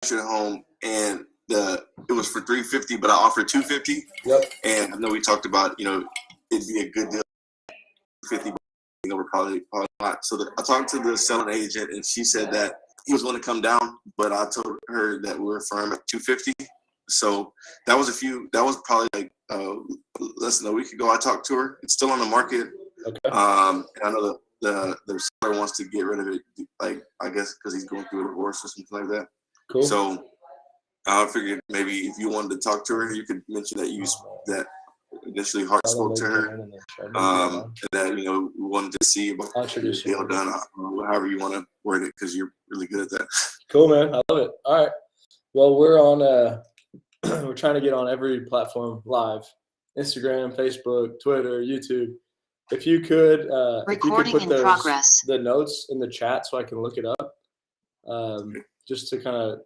at home, and it was for $350, but I offered $250. Yep. And I know we talked about, it'd be a good deal. $50, we're probably not. So I talked to the selling agent, and she said that he was going to come down, but I told her that we were firm at $250. So that was probably like less than a week ago. I talked to her. It's still on the market. Okay. And I know the seller wants to get rid of it, like, I guess because he's going through a divorce or something like that. Cool. So I figured maybe if you wanted to talk to her, you could mention that initially Hart spoke to her, and that we wanted to see about the deal done, however you want to word it, because you're really good at that. Cool, man. I love it. All right. Well, we're on. We're trying to get on every platform live: Instagram, Facebook, Twitter, YouTube. If you could, put the notes in the chat so I can look it up, just to kind of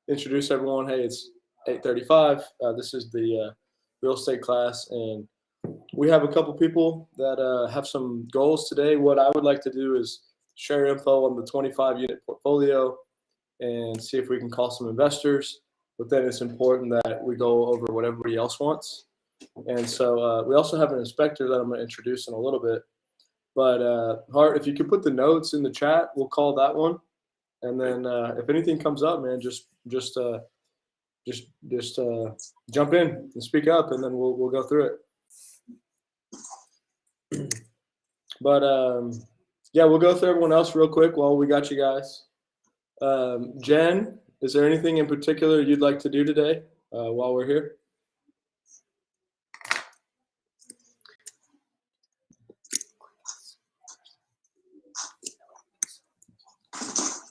introduce everyone. Hey, it's 8:35. This is the real estate class, and we have a couple people that have some goals today. What I would like to do is share info on the 25-unit portfolio and see if we can call some investors. But then it's important that we go over what everybody else wants. And so we also have an inspector that I'm going to introduce in a little bit. But Hart, if you could put the notes in the chat, we'll call that one. And then if anything comes up, man, just jump in and speak up, and then we'll go through it. But yeah, we'll go through everyone else real quick while we got you guys. Jen, is there anything in particular you'd like to do today while we're here?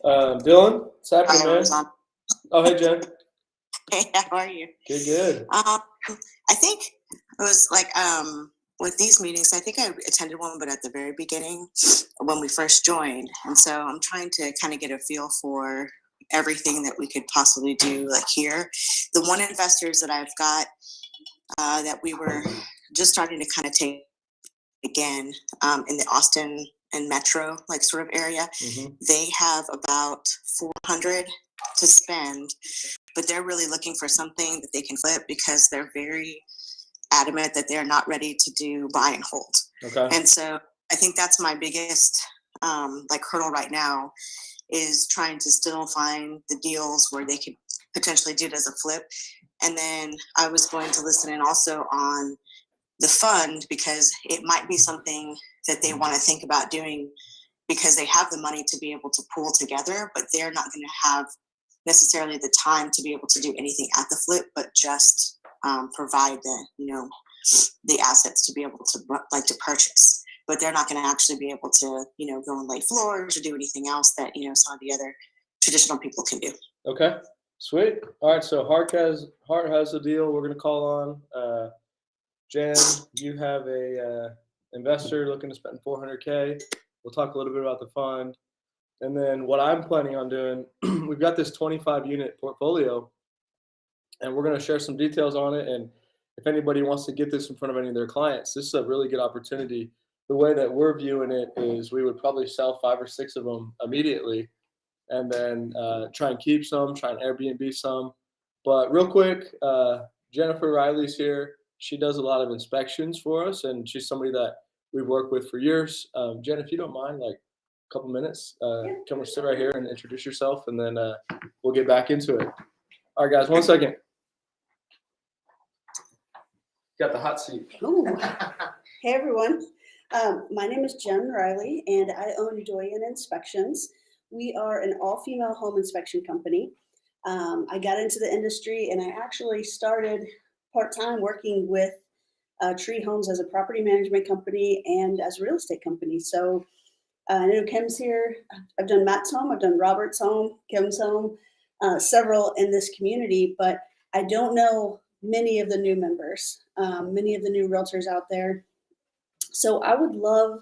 Dylan, what's happening, man? Oh, hey, Jen. Hey, how are you? Good. I think it was like with these meetings, I think I attended one, but at the very beginning when we first joined. And so I'm trying to kind of get a feel for everything that we could possibly do like here. The one investors that I've got that we were just starting to kind of take again in the Austin and Metro like sort of area, they have about $400 to spend, but they're really looking for something that they can flip because they're very adamant that they're not ready to do buy and hold. Okay. And so I think that's my biggest like hurdle right now, is trying to still find the deals where they could potentially do it as a flip. And then I was going to listen in also on the fund, because it might be something that they want to think about doing because they have the money to be able to pool together, but they're not going to have necessarily the time to be able to do anything at the flip, but just provide the assets to be able to purchase. But they're not going to actually be able to, go and lay floors or do anything else that, some of the other traditional people can do. Okay, sweet. All right, so Hart has a deal we're going to call on. Jen, you have a investor looking to spend $400K. We'll talk a little bit about the fund. And then what I'm planning on doing, we've got this 25-unit portfolio, and we're going to share some details on it. And if anybody wants to get this in front of any of their clients, this is a really good opportunity. The way that we're viewing it is we would probably sell 5 or 6 of them immediately, and then try and keep some, try and Airbnb some. But real quick, Jennifer Riley's here. She does a lot of inspections for us, and she's somebody that we've worked with for years. Jen, if you don't mind, like a couple minutes, come and sit right here and introduce yourself, and then we'll get back into it. All right, guys, 1 second. Got the hot seat. Ooh. Hey, everyone. My name is Jen Riley, and I own Doyen Inspections. We are an all-female home inspection company. I got into the industry, and I actually started part-time working with Tree Homes as a property management company and as a real estate company. So I know Kim's here. I've done Matt's home. I've done Robert's home, Kim's home, several in this community, but I don't know many of the new members, many of the new realtors out there. So I would love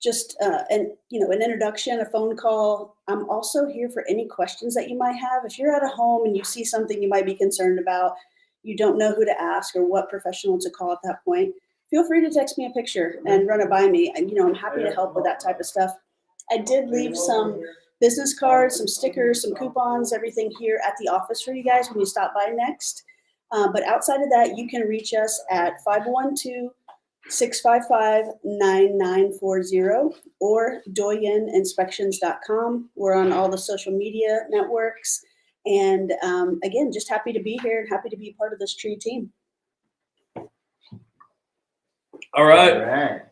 just an introduction, a phone call. I'm also here for any questions that you might have. If you're at a home and you see something you might be concerned about, you don't know who to ask or what professional to call at that point, feel free to text me a picture and run it by me. I'm happy to help with that type of stuff. I did leave some business cards, some stickers, some coupons, everything here at the office for you guys when you stop by next. But outside of that, you can reach us at 512-655-9940 or doyeninspections.com. We're on all the social media networks. And again, just happy to be here and happy to be part of this tree team. All right.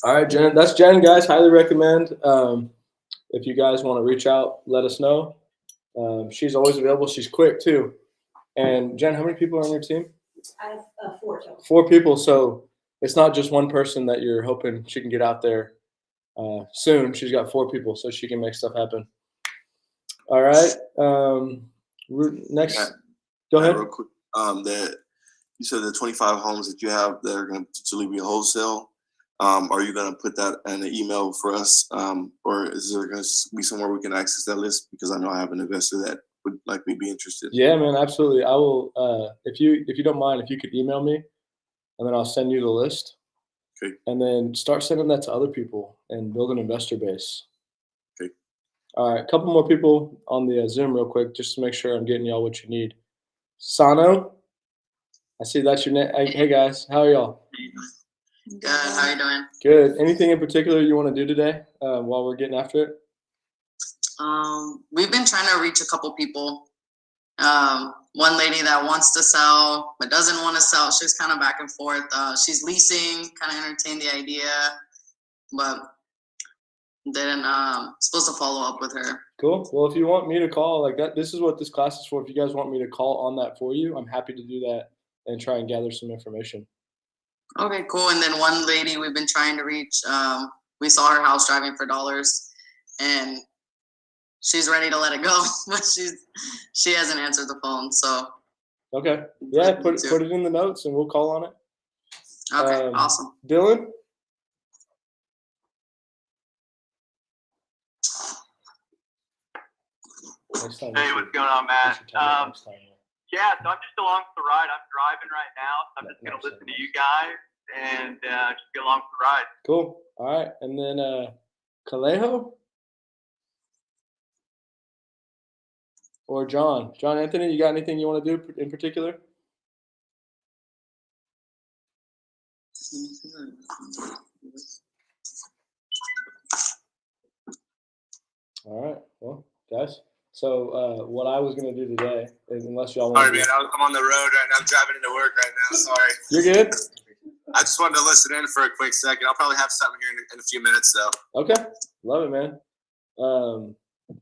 All right, Jen. That's Jen, guys. Highly recommend. If you guys want to reach out, let us know. She's always available. She's quick, too. And, Jen, how many people are on your team? I have 4 total. 4 people. So it's not just one person that you're hoping she can get out there soon. She's got 4 people, so she can make stuff happen. All right. Next. Go ahead. Real quick. You said the 25 homes that you have that are going to potentially be wholesale. Are you going to put that in an email for us, or is there going to be somewhere we can access that list? Because I know I have an investor that would likely be interested. Yeah, man, absolutely. I will. If you don't mind, if you could email me, and then I'll send you the list. Okay. And then start sending that to other people and build an investor base. Okay. All right, a couple more people on the Zoom real quick, just to make sure I'm getting y'all what you need. Sano, I see that's your name. Hey guys, how are y'all? Good. How you doing? Good. Anything in particular you want to do today while we're getting after it? We've been trying to reach a couple people. One lady that wants to sell but doesn't want to sell. She's kind of back and forth. She's leasing, kind of entertained the idea, but didn't supposed to follow up with her. Cool. Well, if you want me to call like that, this is what this class is for. If you guys want me to call on that for you, I'm happy to do that and try and gather some information. Okay, cool. And then one lady we've been trying to reach, we saw her house driving for dollars, and she's ready to let it go, but she hasn't answered the phone. So okay, yeah, put it in the notes and we'll call on it. Okay, awesome. Dylan. Hey, what's going on, Matt? Yeah, so I'm just along for the ride. I'm driving right now, so I'm just going to listen to you guys and just get along for the ride. Cool. All right. And then Calejo or John Anthony, you got anything you want to do in particular? All right. Well, guys. So what I was going to do today is, unless y'all want Sorry, man. I'm on the road right now. I'm driving into work right now. Sorry. You're good? I just wanted to listen in for a quick second. I'll probably have something here in a few minutes, though. Okay. Love it, man.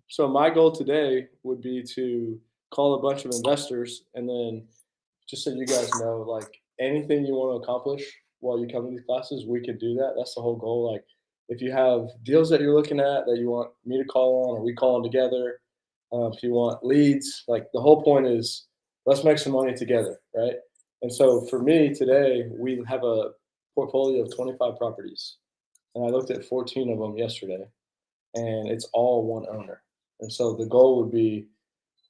So my goal today would be to call a bunch of investors, and then just so you guys know, like anything you want to accomplish while you come to these classes, we could do that. That's the whole goal. Like if you have deals that you're looking at that you want me to call on, or we call them together. If you want leads, like the whole point is let's make some money together, right? And so for me today, we have a portfolio of 25 properties, and I looked at 14 of them yesterday, and it's all one owner. And so the goal would be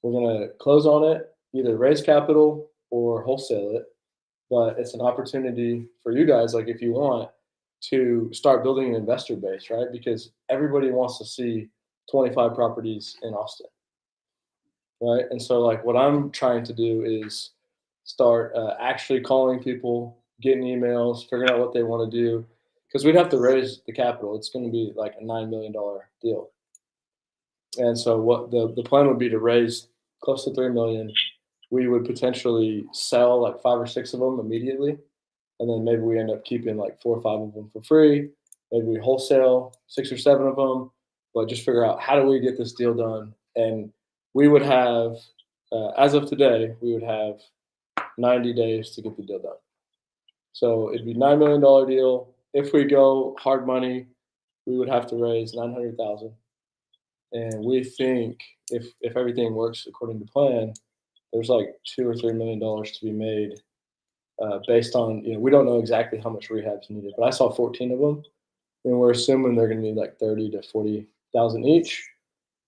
we're going to close on it, either raise capital or wholesale it, but it's an opportunity for you guys, like if you want to start building an investor base, right? Because everybody wants to see 25 properties in Austin. Right. And so like what I'm trying to do is start actually calling people, getting emails, figuring out what they want to do, because we'd have to raise the capital. It's going to be like a $9 million deal. And so what the plan would be to raise close to $3 million. We would potentially sell like 5 or 6 of them immediately. And then maybe we end up keeping like 4 or 5 of them for free. Maybe we wholesale 6 or 7 of them, but just figure out how do we get this deal done. And we would have, as of today, we would have 90 days to get the deal done. So it'd be a $9 million deal. If we go hard money, we would have to raise $900,000. And we think if everything works according to plan, there's like $2 or $3 million to be made based on, we don't know exactly how much rehab is needed, but I saw 14 of them, and we're assuming they're going to need like 30 to 40,000 each.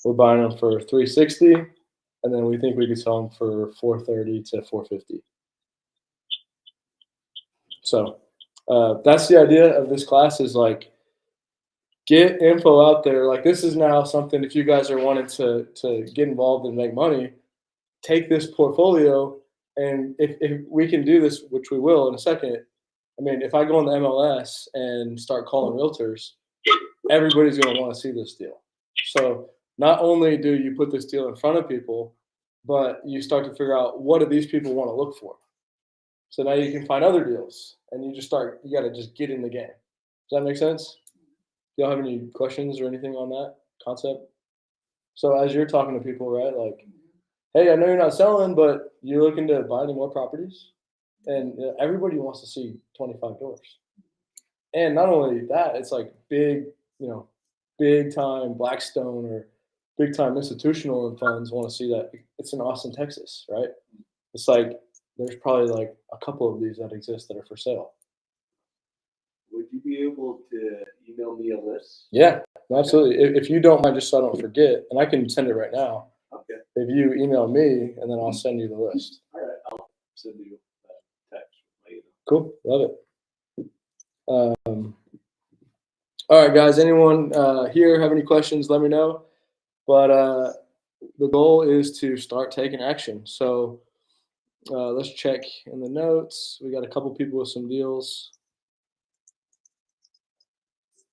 We're buying them for $360,000, and then we think we could sell them for $430,000 to $450,000. So that's the idea of this class, is like get info out there. Like this is now something, if you guys are wanting to get involved and make money, take this portfolio, and if we can do this, which we will in a second. I mean, if I go on the MLS and start calling realtors, everybody's going to want to see this deal. So not only do you put this deal in front of people, but you start to figure out what do these people want to look for. So now you can find other deals, and you got to just get in the game. Does that make sense? Do y'all have any questions or anything on that concept? So as you're talking to people, right, like, hey, I know you're not selling, but you're looking to buy any more properties? And everybody wants to see 25 doors. And not only that, it's like big time Blackstone or big time institutional funds want to see that. It's in Austin, Texas, right? It's like there's probably like a couple of these that exist that are for sale. Would you be able to email me a list? Yeah, absolutely. If you don't mind, just so I don't forget, and I can send it right now. Okay. If you email me, and then I'll send you the list. All right, I'll send you a text with my email. Cool, love it. All right, guys. Anyone here have any questions? Let me know. But the goal is to start taking action. So let's check in the notes. We got a couple people with some deals.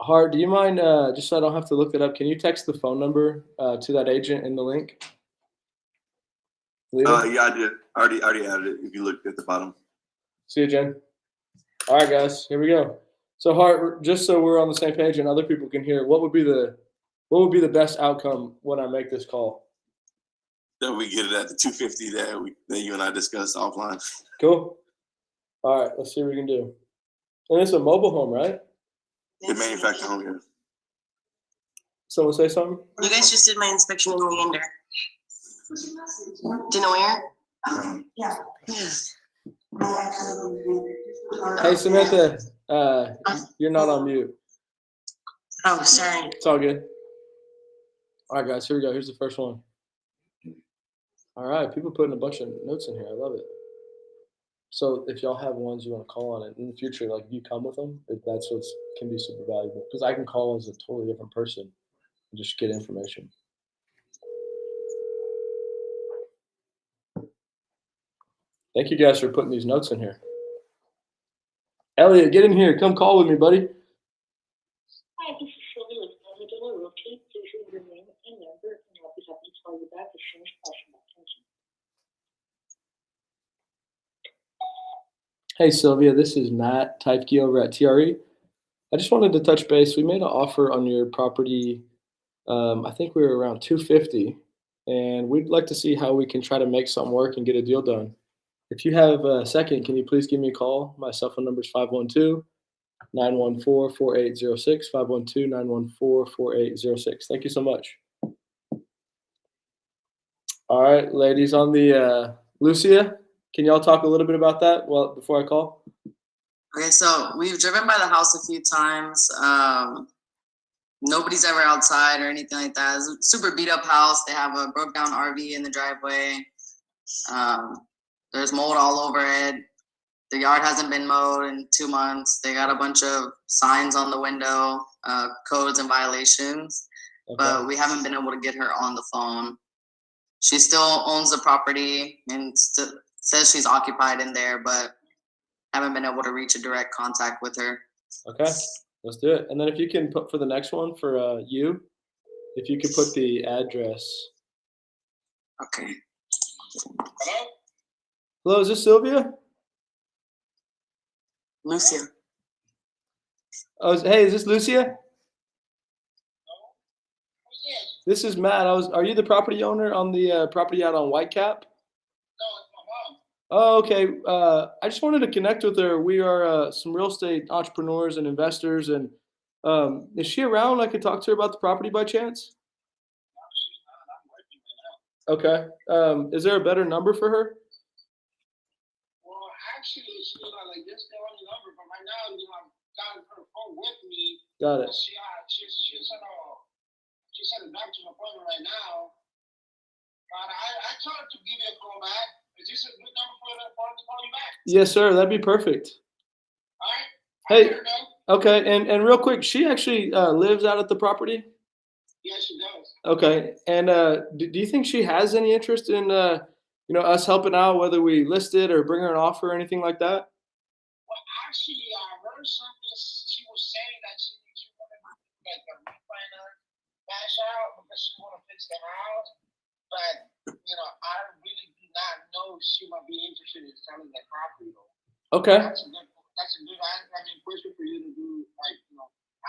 Hart, do you mind, just so I don't have to look it up, can you text the phone number to that agent in the link? Yeah, I did. I already added it. If you look at the bottom. See you, Jen. All right, guys, here we go. So Hart, just so we're on the same page and other people can hear, what would be the best outcome when I make this call? That we get it at the 250 that you and I discussed offline. Cool. All right, let's see what we can do. And it's a mobile home, right? The manufactured home here. Someone say something? You guys just did my inspection in Leander. Do you know where? Yeah. Hey, Samantha, you're not on mute. Oh, sorry. It's all good. All right, guys, here we go. Here's the first one. All right, people putting a bunch of notes in here. I love it. So if y'all have ones you want to call on it in the future, like if you come with them, that's what can be super valuable. Because I can call as a totally different person and just get information. Thank you guys for putting these notes in here. Elliot, get in here. Come call with me, buddy. Hi, this is Sylvia with Elmendale Realty. Please leave your name and number, and I'll be happy to call you back as soon as possible. Thank you. Hey, Sylvia, this is Matt Teifke over at TRE. I just wanted to touch base. We made an offer on your property. I think we were around 250, and we'd like to see how we can try to make something work and get a deal done. If you have a second, can you please give me a call? My cell phone number is 512-914-4806, 512-914-4806. Thank you so much. All right, ladies, on the Lucia, can y'all talk a little bit about that before I call? Okay, so we've driven by the house a few times. Nobody's ever outside or anything like that. It's a super beat up house. They have a broke down RV in the driveway. There's mold all over it. The yard hasn't been mowed in 2 months. They got a bunch of signs on the window, codes and violations, Okay. but we haven't been able to get her on the phone. She still owns the property and says she's occupied in there, but haven't been able to reach a direct contact with her. Okay, let's do it. And then if you can put for the next one for you, if you could put the address. Okay. Hello? Hello, is this Sylvia? Lucia. Oh, hey, is this Lucia? Who's this? This is Matt. Are you the property owner on the property out on Whitecap? No, it's my mom. Oh, okay. I just wanted to connect with her. We are some real estate entrepreneurs and investors, and is she around? I could talk to her about the property by chance. No, she's not. I'm working right now. Okay. Is there a better number for her? Well, actually, she's not like this the only number, but right now, I've got her phone with me. Got it. She's at a doctor's appointment right now. But I told her to give you a call back. Is this a good number for her to call you back? Yes, sir. That'd be perfect. All right. Hey. I'll let her know. Okay, and real quick, she actually lives out at the property. Yes, she does. Okay, and do you think she has any interest in us helping out, whether we list it or bring her an offer or anything like that? Well, actually, I heard something. She was saying that she wanted like a refinance cash out because she want to fix the house. But I really do not know if she might be interested in selling the property though. Okay. That's a good. Question for you to do, like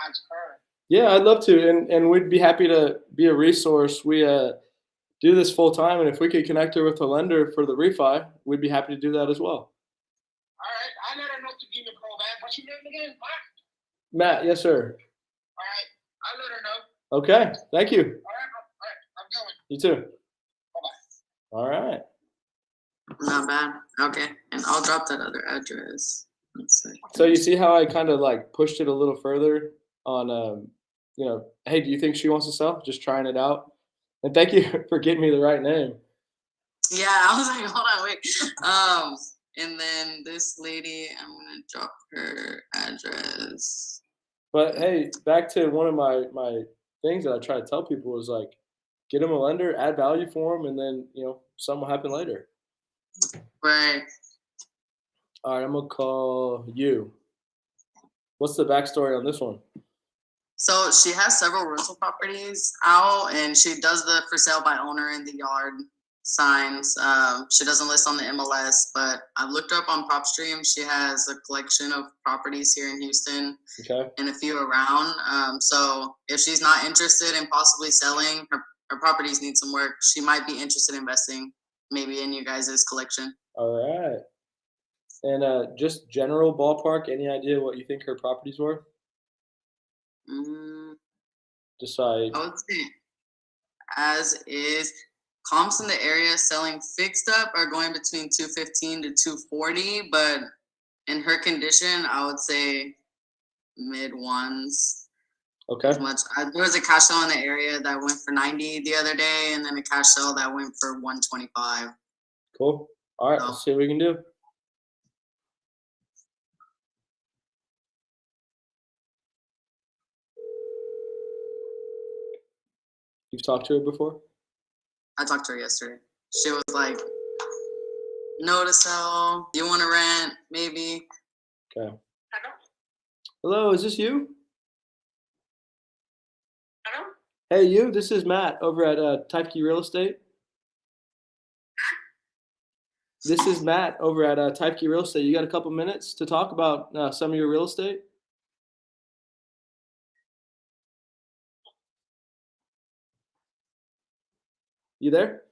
ask her. Yeah, I'd love to, and we'd be happy to be a resource. We do this full time, and if we could connect her with a lender for the refi, we'd be happy to do that as well. All right, I let her know to give me a call back. What's your name again, Matt? Matt, yes, sir. All right, I'll let her know. Okay, thank you. All right, I'm going. You too. Bye-bye. All right. Not bad. Okay, and I'll drop that other address. Let's see. So you see how I kind of like pushed it a little further on, hey, do you think she wants to sell? Just trying it out. And thank you for getting me the right name. Yeah, I was like, hold on, wait. And then this lady, I'm gonna drop her address. But hey, back to one of my things that I try to tell people is like, get them a lender, add value for them, and then something will happen later. Right. All right, I'm gonna call you. What's the backstory on this one? So she has several rental properties out, and she does the for sale by owner in the yard signs. She doesn't list on the MLS, but I've looked her up on PropStream. She has a collection of properties here in Houston, Okay. and a few around. So if she's not interested in possibly selling, her properties need some work. She might be interested in investing maybe in you guys' collection. All right. And just general ballpark, any idea what you think her property's worth? Decide. I would say as is. Comps in the area selling fixed up are going between 215 to 240, but in her condition, I would say mid ones. Okay. As much. There was a cash sale in the area that went for 90 the other day, and then a cash sale that went for 125. Cool. All right, let's see what we can do. You've talked to her before? I talked to her yesterday. She was like, no to sell. You want to rent? Maybe. Okay. Hello? Hello, is this you? Hello? Hey, you. This is Matt over at Teifke Real Estate. This is Matt over at Teifke Real Estate. You got a couple minutes to talk about some of your real estate? You there?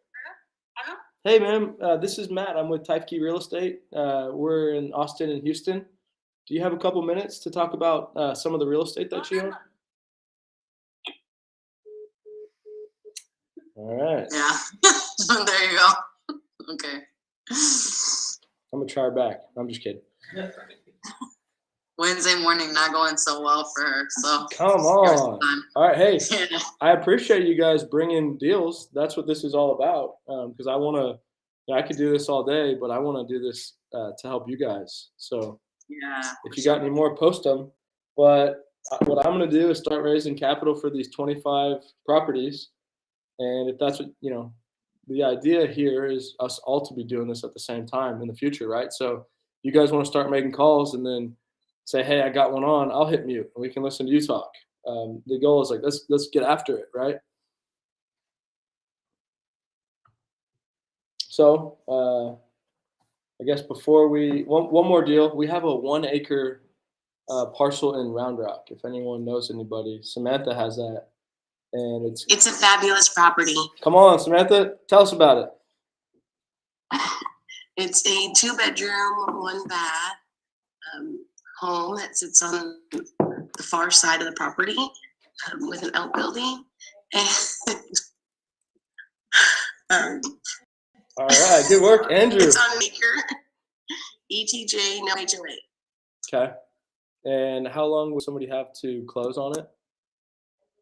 Hello? Hey, ma'am. This is Matt. I'm with Teifke Real Estate. We're in Austin and Houston. Do you have a couple minutes to talk about some of the real estate that you own? All right. Yeah. There you go. Okay. I'm going to try her back. I'm just kidding. Wednesday morning not going so well for her. So Come on. All right. Hey, yeah. I appreciate you guys bringing deals. That's what this is all about. Because I want to, I could do this all day, but I want to do this to help you guys. So Yeah. if you got any more, post them. But what I'm going to do is start raising capital for these 25 properties. And if that's what, the idea here is us all to be doing this at the same time in the future, right? So you guys want to start making calls and then say, hey, I got one on, I'll hit mute and we can listen to you talk. The goal is like, let's get after it, right? So I guess before one more deal, we have a 1 acre parcel in Round Rock. If anyone knows anybody, Samantha has that. And It's a fabulous property. Come on, Samantha, tell us about it. It's a 2-bedroom, 1 bath home that sits on the far side of the property with an outbuilding. And All right, good work, Andrew. it's on an acre. ETJ, no HOA. Okay. And how long would somebody have to close on it?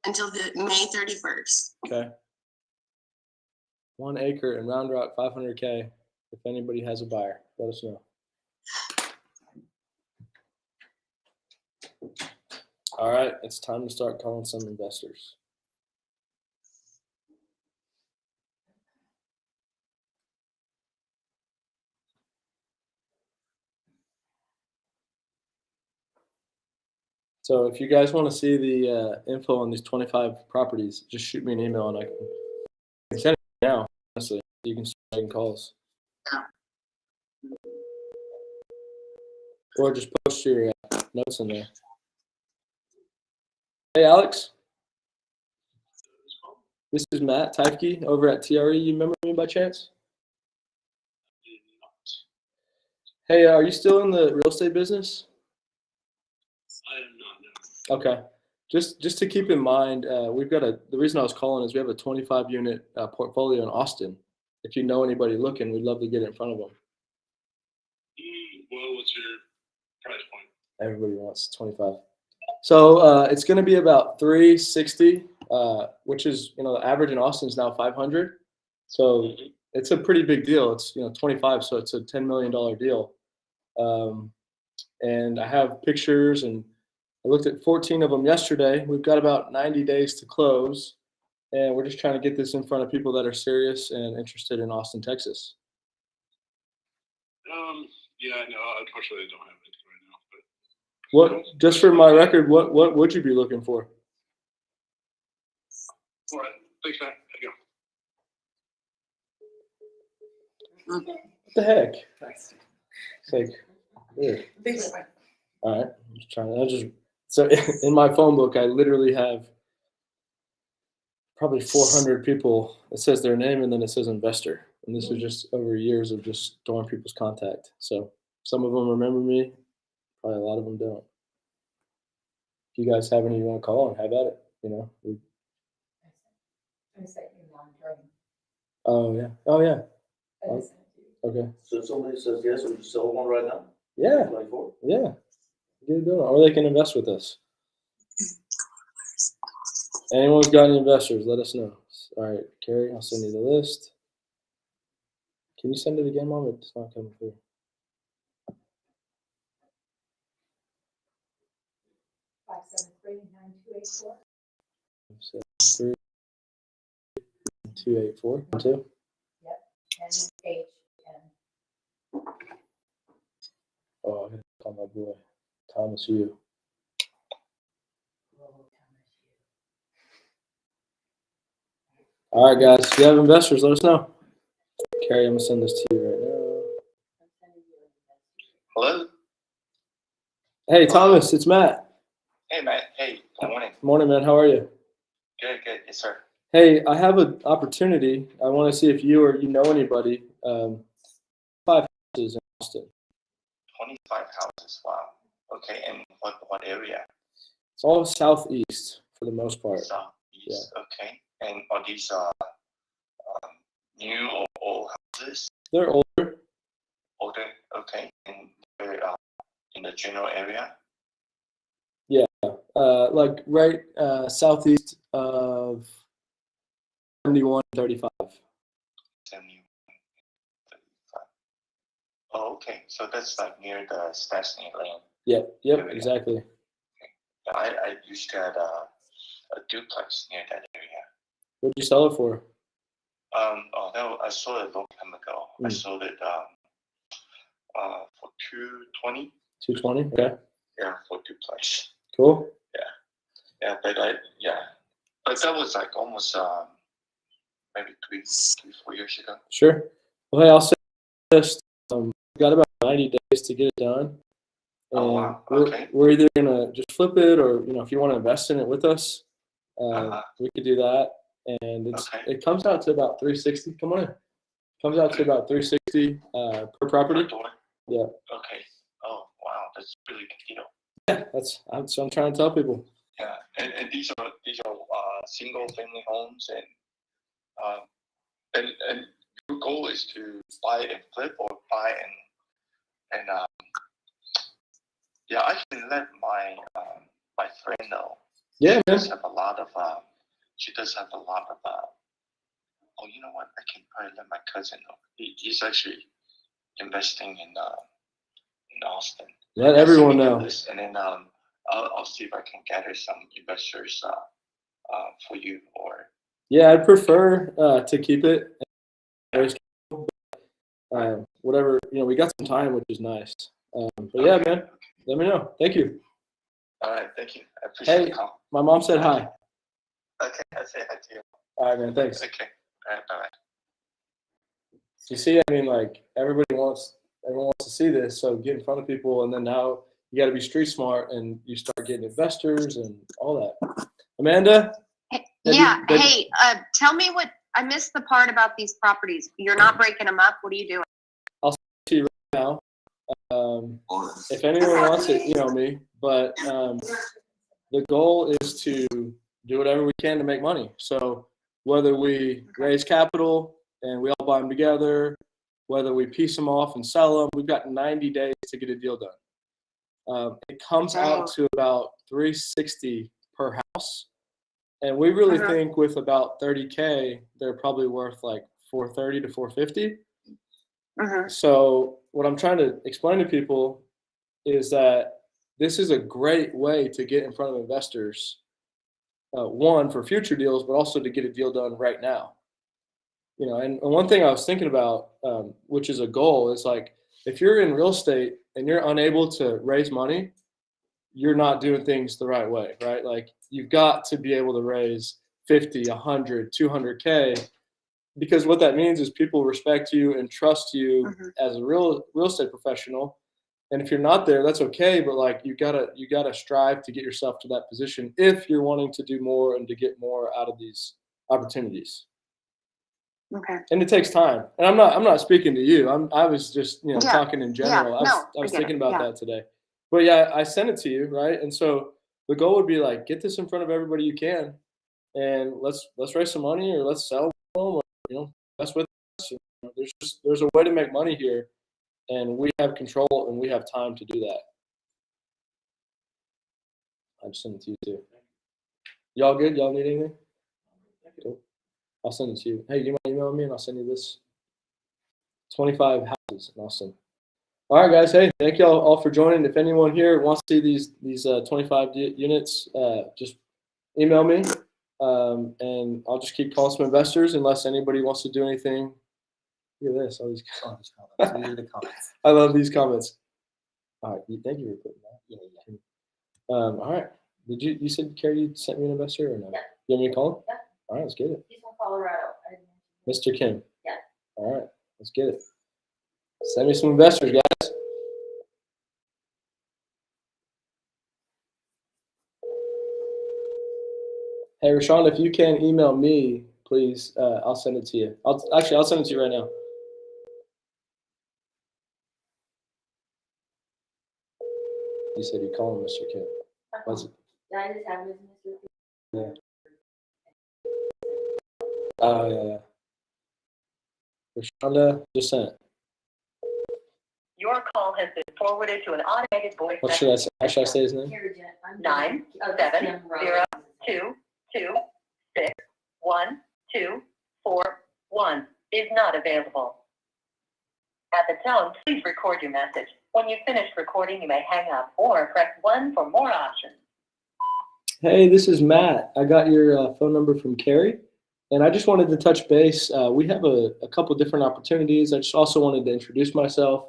Until the May 31st. Okay. 1 acre in Round Rock, 500K. If anybody has a buyer, let us know. All right, it's time to start calling some investors. So if you guys want to see the info on these 25 properties, just shoot me an email and I can send it now. Honestly, you can start making calls. Or just post your notes in there. Hey, Alex. This is Matt Teifke over at TRE. You remember me by chance? Hey, are you still in the real estate business? I am not. No. Okay. Just to keep in mind, we've got the reason I was calling is we have a 25 unit portfolio in Austin. If you know anybody looking, we'd love to get it in front of them. Well, what's your price point? Everybody wants 25. So it's going to be about 360, which is, the average in Austin is now 500. So it's a pretty big deal. It's 25, so it's a $10 million deal. And I have pictures, and I looked at 14 of them yesterday. We've got about 90 days to close, and we're just trying to get this in front of people that are serious and interested in Austin, Texas. Yeah, no, unfortunately I don't have it right now. But What, just for my record, what would you be looking for? all right, thanks, Matt. There you go. What the heck? It's like weird. All right, I'm just trying. So in my phone book, I literally have probably 400 people. It says their name and then it says investor, and this is just over years of just storing people's contact. So some of them remember me, probably a lot of them don't. If you guys have any you want to call and have at it, Oh yeah. Okay. So if somebody says yes, would you sell one right now? Yeah. 24? Yeah. Get it going. Or they can invest with us. Anyone's got any investors, let us know. All right, Carrie, I'll send you the list. Can you send it again, Mom? It's not coming through. 573-9284. 573-9284. 2. Yep. And H. Oh, I gotta call my boy, Thomas Yu. All right, guys. If you have investors, let us know. Carrie, I'm gonna send this to you right now. Hello. Hey, Thomas, it's Matt. Hey, Matt. Hey, good morning. Morning, man. How are you? Good. Yes, sir. Hey, I have an opportunity. I want to see if you or you know anybody. 5 houses in Austin. 25 houses. Wow. Okay, and what area? It's all southeast for the most part. Southeast. Yeah. Okay. And are these new or old houses? They're older. Older. Okay. And they're in the general area. Yeah, like right southeast of 7135. 7135. Oh, okay. So that's like near the Stastny Lane. Yep, area. exactly. Okay. I used to have a duplex near that area. What did you sell it for? No, I sold it a long time ago. I sold it for $220. 220. Okay. Yeah, for duplex. Cool. Yeah, but that was like almost maybe 3-4 years ago. Sure. Well, hey, I'll say this. We've got about 90 days to get it done. And oh, wow. Okay. We're either gonna just flip it, or if you want to invest in it with us, we could do that. And it comes out to about 360. Come on in. Comes out to about 360 per property. Yeah. Okay. Oh, wow, that's a really good deal. Yeah, that's what I'm trying to tell people. Yeah, and these are single family homes, and your goal is to buy and flip, or buy and yeah, I can let my my friend know. Yeah, she does have a lot of oh, you know what? I can probably let my cousin know. He's actually investing in Austin. Let everyone know. And then I'll see if I can gather some investors for you or. Yeah, I'd prefer to keep it. Whatever, we got some time, which is nice. But yeah, man, let me know. Thank you. All right, thank you. I appreciate the call. My mom said hi. Okay, I'll say hi to you. All right, man. Thanks. Okay, all right, bye. You see, I mean, like everyone wants to see this, so get in front of people, and then now you got to be street smart, and you start getting investors and all that. Amanda? Yeah. Hey, tell me what I missed the part about these properties. You're not breaking them up. What are you doing? I'll send it to you right now. If anyone wants it, email me. But the goal is to do whatever we can to make money. So whether we raise capital and we all buy them together, whether we piece them off and sell them, we've got 90 days to get a deal done. It comes out to about $360 per house. And we really think with about 30K, they're probably worth like $430 to $450. So what I'm trying to explain to people is that this is a great way to get in front of investors. One, for future deals, but also to get a deal done right now. And one thing I was thinking about, which is a goal, is like if you're in real estate and you're unable to raise money, you're not doing things the right way, right? Like you've got to be able to raise 50, 100, 200K, because what that means is people respect you and trust you as a real estate professional. And if you're not there, that's okay. But like you gotta strive to get yourself to that position if you're wanting to do more and to get more out of these opportunities. Okay. And it takes time. And I'm not speaking to you. I was just talking in general. Yeah. I was thinking about that today. But yeah, I sent it to you, right? And so the goal would be like get this in front of everybody you can, and let's raise some money or let's sell them, or that's with us. There's a way to make money here, and we have control and we have time to do that. I just sent it to you too. Y'all good? Y'all need anything? Cool. I'll send it to you. Hey, you mind emailing me and I'll send you this? 25 houses in Austin. All right, guys. Hey, thank y'all all for joining. If anyone here wants to see these 25 units, just email me, and I'll just keep calling some investors unless anybody wants to do anything. Look at this. All these comments. These are the comments. I love these comments. All right. Thank you for putting that. Yeah. All right. You said, Carrie, you sent me an investor or no? Yeah. You want me to call him? Yeah. All right, let's get it. He's from Colorado. Mr. Kim. Yeah. All right, let's get it. Send me some investors, guys. Hey, Rashawn, if you can email me, please, I'll send it to you. I'll send it to you right now. You said you call him Mr. Kim. What's it? I just have his Mr. Yeah. Oh, yeah. Rashonda just sent. Your call has been forwarded to an automated voice What should I say? How should I say his name? 970226121 is not available. At the tone, please record your message. When you've finished recording, you may hang up or press 1 for more options. Hey, this is Matt. I got your phone number from Carrie, and I just wanted to touch base. We have a couple different opportunities. I just also wanted to introduce myself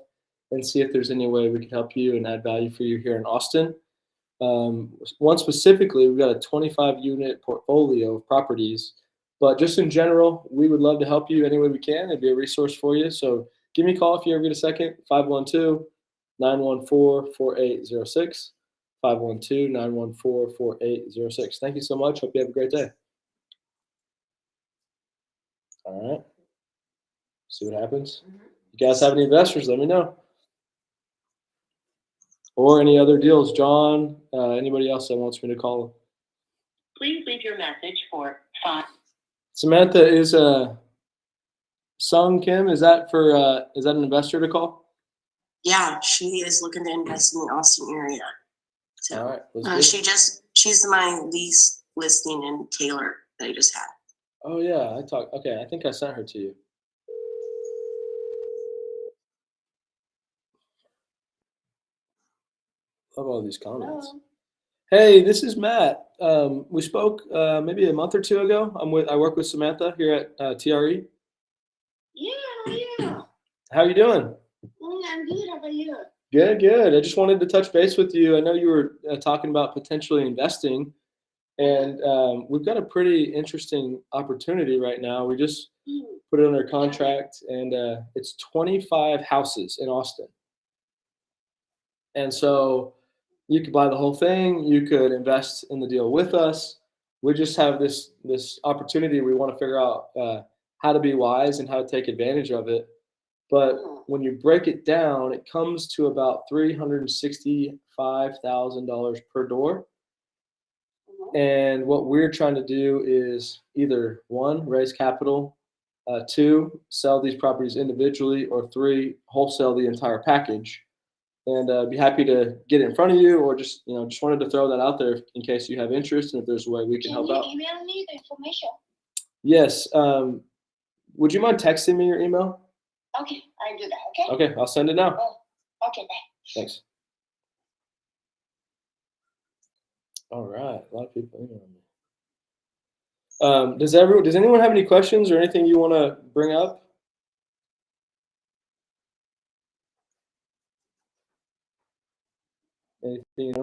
and see if there's any way we could help you and add value for you here in Austin. One specifically, we've got a 25-unit portfolio of properties, but just in general, we would love to help you any way we can. It'd be a resource for you. So give me a call if you ever get a second, 512-914-4806. 512-914-4806. Thank you so much. Hope you have a great day. All right. See what happens. You guys have any investors, let me know. Or any other deals. John, anybody else that wants me to call them. Please leave your message for 5. Samantha, is Sung Kim, is that an investor to call? Yeah, she is looking to invest in the Austin area. So all right, she's my lease listing in Taylor that I just had. Oh yeah, okay, I think I sent her to you. Love all these comments. Hello. Hey, this is Matt. We spoke maybe a month or two ago. I work with Samantha here at TRE. Yeah. How you doing? I'm good. How about you? Good, good. I just wanted to touch base with you. I know you were talking about potentially investing, and we've got a pretty interesting opportunity right now. We just put it under contract, and it's 25 houses in Austin. And so you could buy the whole thing. You could invest in the deal with us. We just have this opportunity. We want to figure out how to be wise and how to take advantage of it. But when you break it down, it comes to about $365,000 per door. And what we're trying to do is either 1, raise capital, 2, sell these properties individually, or 3, wholesale the entire package. And be happy to get it in front of you, or just wanted to throw that out there in case you have interest and if there's a way we can help out. Can you email me the information? Yes. Would you mind texting me your email? Okay, I'll do that. Okay. Okay, I'll send it now. Oh, okay, bye. Thanks. All right, a lot of people emailing me. Does anyone have any questions or anything you want to bring up? Anything,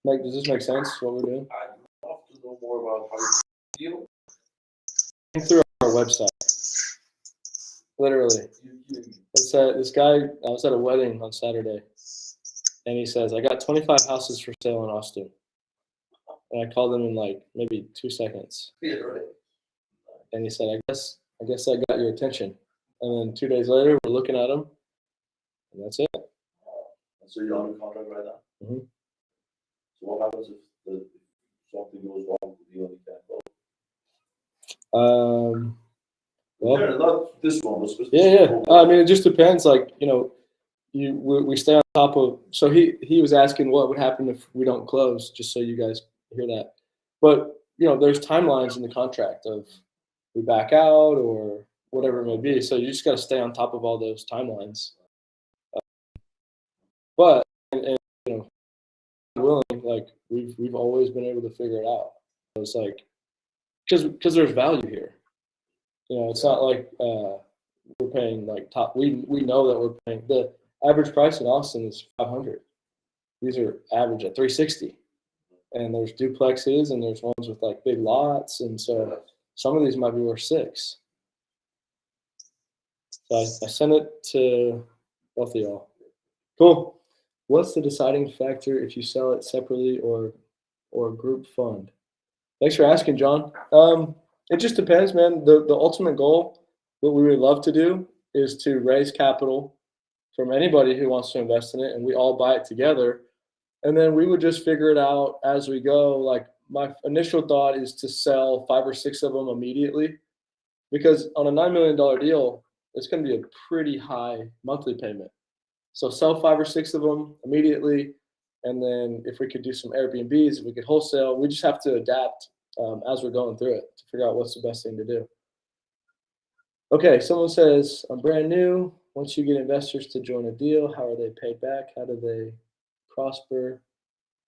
Like, does this make sense, what we're doing? I'd love to know more about how you deal. Through our website. Literally. This guy, I was at a wedding on Saturday, and he says, I got 25 houses for sale in Austin. And I called him in like maybe 2 seconds. Yeah, right. And he said, I guess I got your attention. And then 2 days later, we're looking at them, and that's it. So you're on a contract right now? Mm-hmm. So what happens if something goes wrong with the deal and you can't go? Well, Not this one, but yeah. I mean, it just depends. Like, we stay on top of. So he was asking what would happen if we don't close, just so you guys hear that. But there's timelines in the contract of we back out or whatever it may be. So you just got to stay on top of all those timelines. But and willing, like we've always been able to figure it out. So it's like because there's value here. It's not like we're paying like top. We know that we're paying the average price in Austin is 500. These are average at 360, and there's duplexes and there's ones with like big lots, and so some of these might be worth 6. So I sent it to both of y'all. Cool. What's the deciding factor if you sell it separately or group fund? Thanks for asking, John. It just depends, man. The ultimate goal, what we would love to do, is to raise capital from anybody who wants to invest in it, and we all buy it together. And then we would just figure it out as we go. Like my initial thought is to sell 5 or 6 of them immediately, because on a $9 million deal, it's going to be a pretty high monthly payment. So sell 5 or 6 of them immediately, and then if we could do some Airbnbs, if we could wholesale, we just have to adapt as we're going through it to figure out what's the best thing to do. Okay, someone says, I'm brand new. Once you get investors to join a deal, how are they paid back? How do they prosper?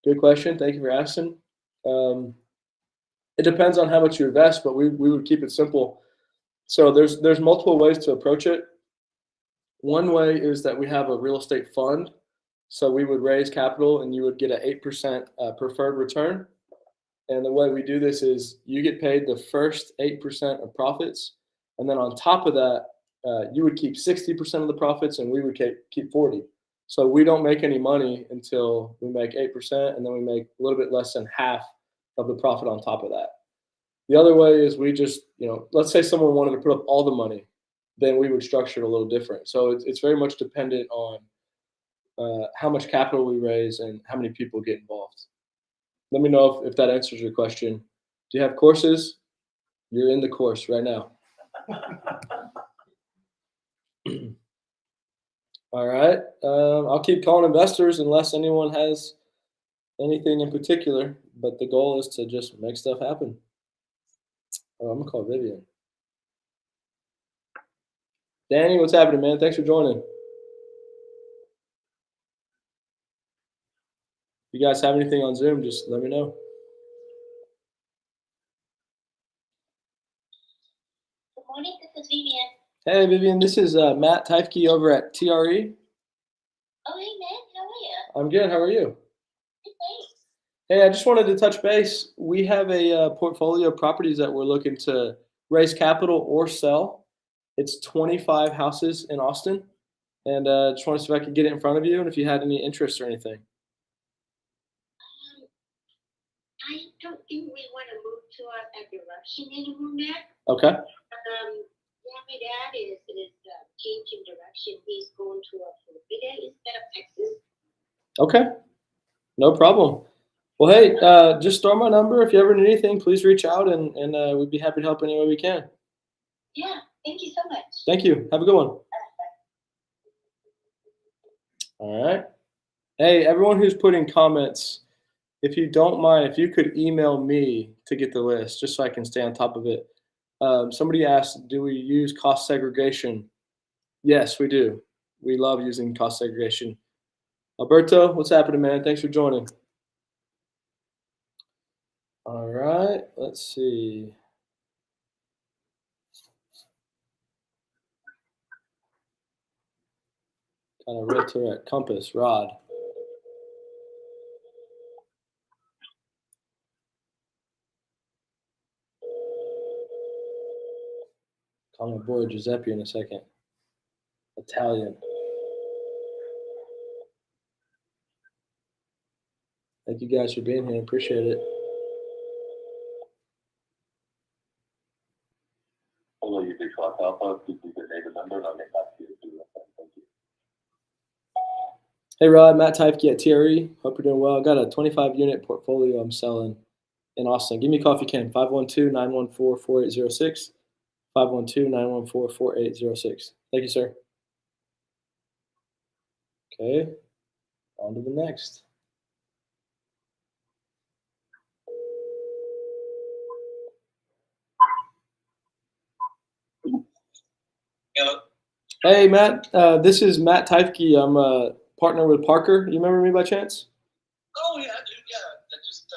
Good question. Thank you for asking. It depends on how much you invest, but we would keep it simple. So there's multiple ways to approach it. One way is that we have a real estate fund. So we would raise capital and you would get an 8% preferred return. And the way we do this is you get paid the first 8% of profits. And then on top of that, you would keep 60% of the profits and we would keep 40. So we don't make any money until we make 8%, and then we make a little bit less than half of the profit on top of that. The other way is we just, let's say someone wanted to put up all the money, then we would structure it a little different. So it's very much dependent on how much capital we raise and how many people get involved. Let me know if that answers your question. Do you have courses? You're in the course right now. All right. I'll keep calling investors unless anyone has anything in particular, but the goal is to just make stuff happen. Oh, I'm gonna call Vivian. Danny, what's happening, man? Thanks for joining. you guys have anything on Zoom, just let me know. Good morning, this is Vivian. Hey, Vivian, this is Matt Teifke over at TRE. Oh, hey, Matt, how are you? I'm good. How are you? Good, thanks. Hey, I just wanted to touch base. We have a portfolio of properties that we're looking to raise capital or sell. It's 25 houses in Austin, and just want to see if I could get it in front of you and if you had any interest or anything. I don't think we want to move to that direction anymore, Matt. Okay. Yeah, my dad is changing direction. He's going to Florida instead of Texas. Okay. No problem. Well, hey, just throw my number. If you ever need anything, please reach out, and we'd be happy to help any way we can. Yeah, thank you so much. Thank you. Have a good one. All right. Hey, everyone who's putting comments, if you don't mind, if you could email me to get the list, just so I can stay on top of it. Somebody asked, do we use cost segregation? Yes, we do. We love using cost segregation. Alberto, what's happening, man? Thanks for joining. All right, let's see. Kind of realtor at Compass, Rod. Call my boy Giuseppe in a second. Italian. Thank you guys for being here. Appreciate it. Hello, you big Fox Alpha. Please leave your name and number, and I'll get back to you as soon as I can. Thank you. Hey Rod, Matt Teifke at TRE. Hope you're doing well. I got a 25-unit portfolio I'm selling in Austin. Give me a call if you can. 512-914-4806. 512-914-4806. Thank you, sir. Okay, on to the next. Hello. Hey Matt, this is Matt Teifke. I'm a partner with Parker. You remember me by chance? Oh yeah, I do. Yeah, I just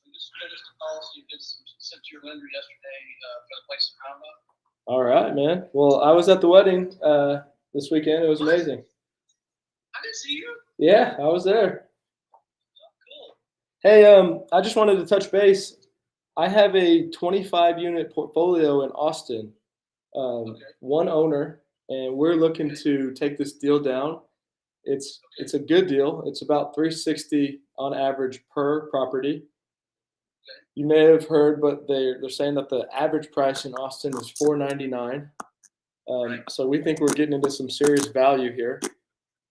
we just finished the policy. You did some sent to your lender yesterday for the place in Roundup. All right, man. Well, I was at the wedding this weekend. It was amazing. I didn't see you. Yeah, I was there. Cool. Hey, I just wanted to touch base. I have a 25-unit portfolio in Austin, one owner, and we're looking to take this deal down. It's a good deal. It's about $360 on average per property. You may have heard, but they're saying that the average price in Austin is $499. So we think we're getting into some serious value here.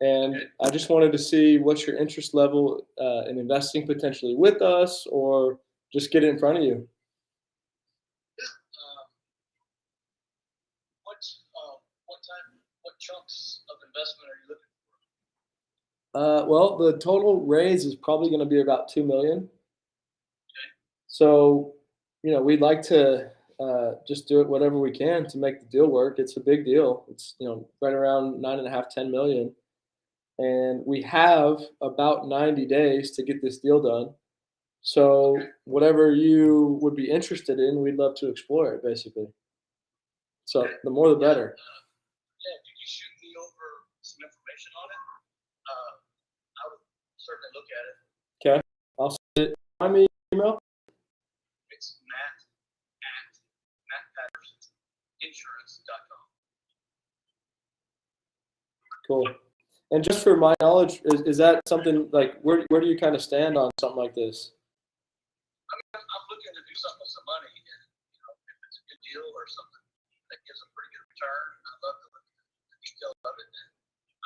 And I just wanted to see what's your interest level in investing potentially with us, or just get it in front of you. What chunks of investment are you looking for? Well, the total raise is probably going to be about $2 million. So, we'd like to just do it whatever we can to make the deal work. It's a big deal. It's right around 9.5, 10 million. And we have about 90 days to get this deal done. So whatever you would be interested in, we'd love to explore it, basically. So the more the better. Yeah, if you could shoot me over some information on it, I would certainly look at it. Okay. I'll send it. Find me email. It's matt@mattpattersonsinsurance.com. Cool. And just for my knowledge, is that something like where do you kind of stand on something like this? I'm looking to do something with some money, and if it's a good deal or something that gives a pretty good return, I'd love to look at the details of it. And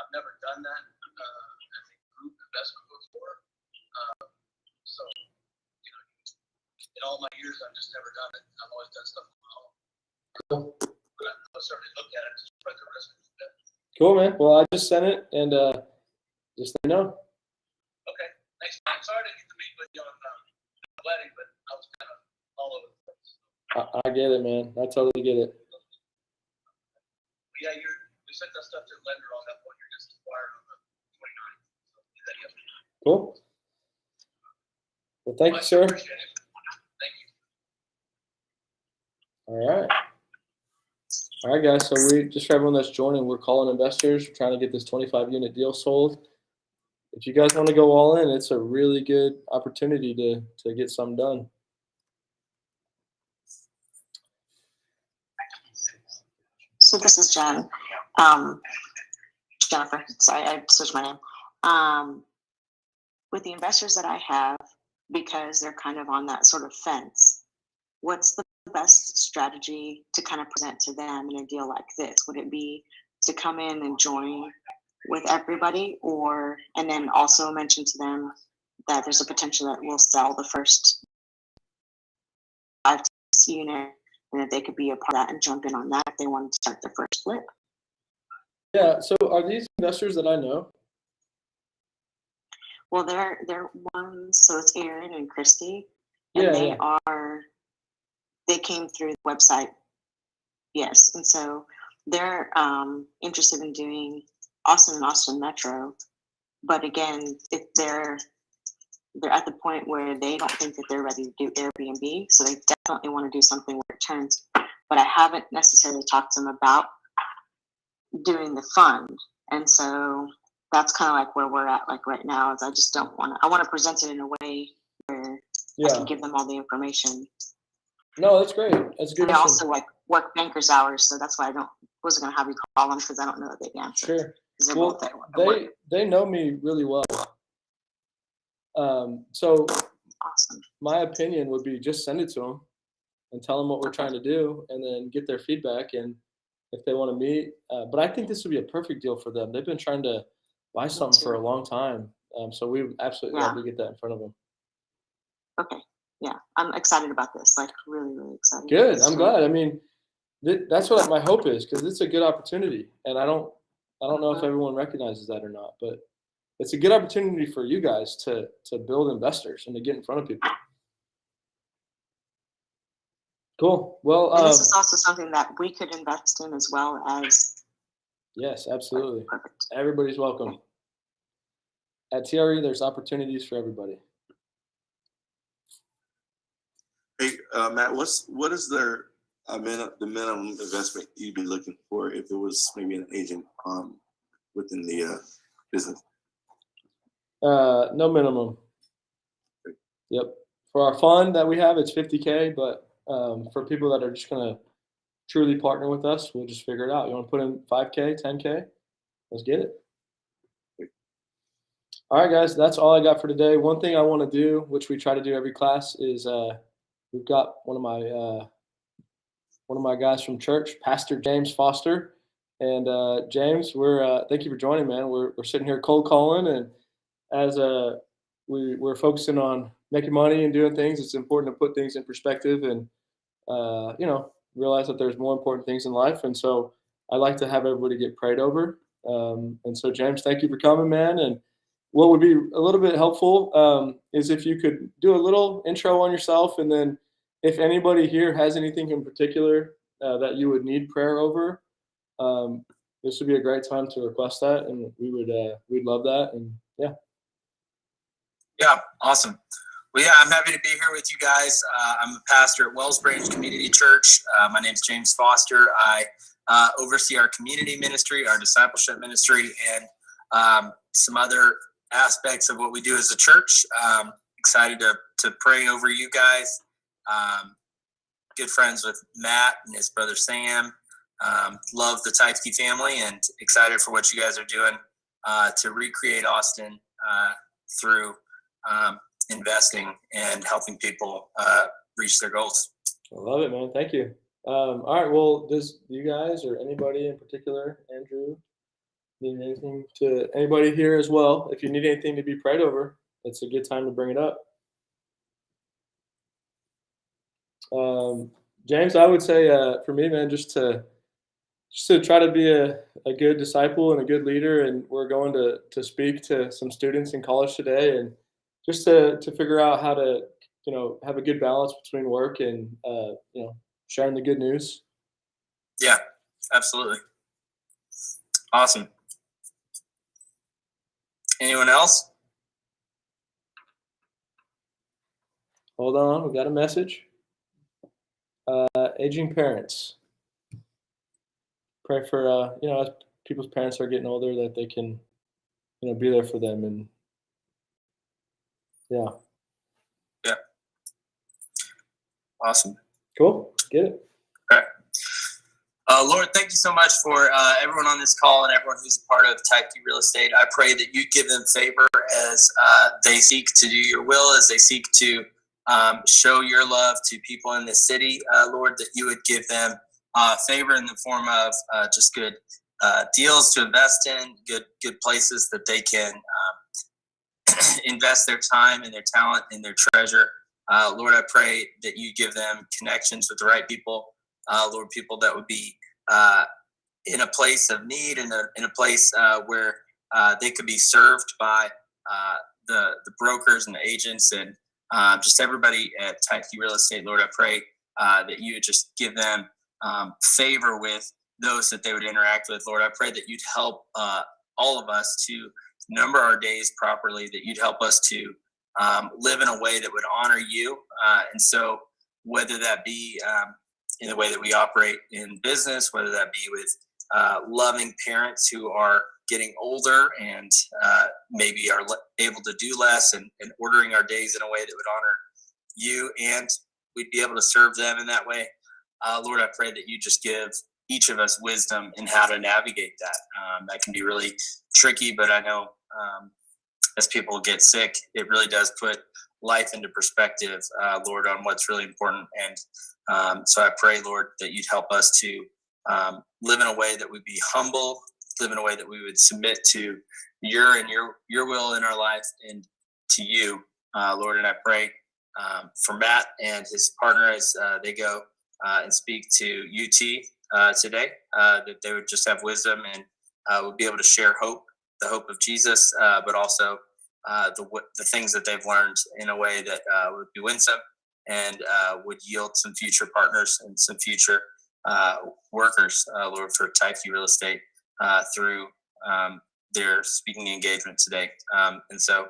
I've never done that as a group investment before, so in all my years, I've just never done it. I've always done stuff on my own. Cool. But I'll certainly look at it to spread the risk a bit. Cool, man. Well, I just sent it, and just let me know. Okay, thanks. I'm sorry to get to meet with you on the wedding, but I was kind of all over the place. I get it, man. I totally get it. Yeah, we sent that stuff to the lender on that one. You're just acquired on the 29th. So did that yesterday. Cool. Well, thank you, sir. Appreciate it. Thank you. All right. All right, guys. So we just for everyone that's joining, we're calling investors. We're trying to get this 25-unit deal sold. If you guys want to go all in, it's a really good opportunity to get something done. So this is Jen. Jennifer, sorry, I switched my name. With the investors that I have, because they're kind of on that sort of fence, what's the best strategy to kind of present to them in a deal like this? Would it be to come in and join with everybody, and then also mention to them that there's a potential that we'll sell the first 5 to 6 unit, and that they could be a part of that and jump in on that if they wanted to start their first flip? Yeah. So are these investors that I know? Well, they're ones. So it's Aaron and Christy, and they came through the website. Yes, and so they're interested in doing Austin and Austin Metro, but again, if they're at the point where they don't think that they're ready to do Airbnb, so they definitely want to do something where it turns. But I haven't necessarily talked to them about doing the fund, and so that's kind of like where we're at. Like right now, is I just don't want to. I want to present it in a way where I can give them all the information. No, that's great. That's a good. They also like work bankers hours, so that's why I wasn't gonna have you call them because I don't know that they'd answer. Sure. Well, they know me really well. So awesome. My opinion would be just send it to them and tell them what we're trying to do, and then get their feedback. And if they want to meet, but I think this would be a perfect deal for them. They've been trying to buy something for a long time, so we would absolutely love to get that in front of them. Okay. Yeah, I'm excited about this. Like really, really excited. Good. I'm glad. I mean, that's what my hope is, because it's a good opportunity, and I don't know if everyone recognizes that or not, but it's a good opportunity for you guys to build investors and to get in front of people. Cool. Well, and this is also something that we could invest in as well as. Yes, absolutely. Perfect. Everybody's welcome. At TRE, there's opportunities for everybody. Hey, Matt, what is the minimum investment you'd be looking for if it was maybe an agent within the business? No minimum. Yep. For our fund that we have, it's $50K, but for people that are just gonna truly partner with us, we'll just figure it out. You want to put in $5K, $10K? Let's get it. All right, guys, that's all I got for today. One thing I want to do, which we try to do every class, is we've got one of my guys from church, Pastor James Foster, and James, we're thank you for joining, man. We're sitting here cold calling, and as we're focusing on making money and doing things, it's important to put things in perspective and realize that there's more important things in life. And so I like to have everybody get prayed over. And so James, thank you for coming, man. And what would be a little bit helpful is if you could do a little intro on yourself, and then if anybody here has anything in particular that you would need prayer over, this would be a great time to request that, and we'd love that. And yeah, awesome. Well, yeah, I'm happy to be here with you guys. I'm a pastor at Wells Branch Community Church. My name's James Foster. I oversee our community ministry, our discipleship ministry, and some other aspects of what we do as a church. Excited to pray over you guys. Good friends with Matt and his brother Sam. Love the Teifke family, and excited for what you guys are doing to recreate Austin through investing and helping people reach their goals. I love it, man. Thank you. All right. Well, does you guys or anybody in particular, Andrew, need anything to anybody here as well? If you need anything to be prayed over, it's a good time to bring it up. James, I would say for me, man, just to try to be a good disciple and a good leader. And we're going to speak to some students in college today, and just to figure out how to, have a good balance between work and, sharing the good news. Yeah, absolutely. Awesome. Anyone else? Hold on, we got a message. Aging parents. Pray for as people's parents are getting older, that they can, be there for them. And yeah. Yeah. Awesome. Cool. Get it. Okay. Lord, thank you so much for everyone on this call and everyone who's a part of Teifke Real Estate. I pray that you give them favor as they seek to do your will, as they seek to show your love to people in this city. Lord, that you would give them favor in the form of just good deals to invest in, good places that they can invest their time and their talent and their treasure. Lord, I pray that you give them connections with the right people. Lord, people that would be in a place of need, in a place where they could be served by the brokers and the agents and just everybody at Teifke Real Estate. Lord, I pray that you would just give them favor with those that they would interact with. Lord, I pray that you'd help all of us to number our days properly, that you'd help us to live in a way that would honor you. And so whether that be in the way that we operate in business, whether that be with loving parents who are getting older and maybe are able to do less, and ordering our days in a way that would honor you, and we'd be able to serve them in that way. Lord, I pray that you just give each of us wisdom in how to navigate that. That can be really tricky, but I know as people get sick, it really does put life into perspective, Lord, on what's really important. And so I pray, Lord, that you'd help us to live in a way that would be humble, live in a way that we would submit to your will in our life and to you, Lord. And I pray for Matt and his partner as they go and speak to UT today, that they would just have wisdom and would be able to share hope, the hope of Jesus, but also the things that they've learned in a way that would be winsome and would yield some future partners and some future workers, Lord, for Teifke Real Estate through their speaking engagement today. And so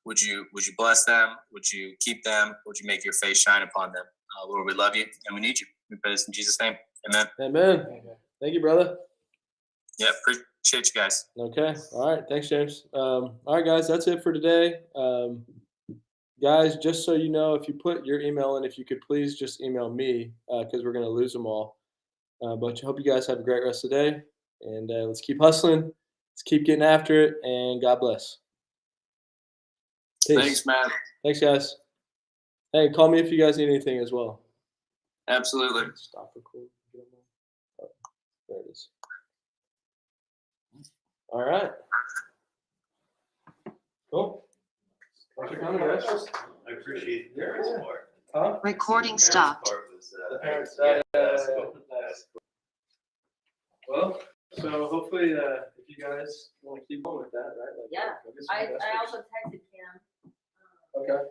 would you bless them? Would you keep them? Would you make your face shine upon them? Lord, we love you and we need you. We pray this in Jesus' name. Amen. Amen. Thank you, brother. Yeah, appreciate you guys. Okay. All right. Thanks, James. All right, guys, that's it for today. Guys, just so you know, if you put your email in, if you could please just email me, because we're going to lose them all. But I hope you guys have a great rest of the day, and let's keep hustling. Let's keep getting after it, and God bless. Peace. Thanks, Matt. Thanks, guys. Hey, call me if you guys need anything as well. Absolutely. Stop recording. Oh, there it is. All right. Cool. Thanks for coming, guys. I appreciate the parents' part. Huh? Recording stopped. Well, so hopefully, if you guys want to keep going with that, right? Like, Yeah. guess I that's also texted Cam. okay.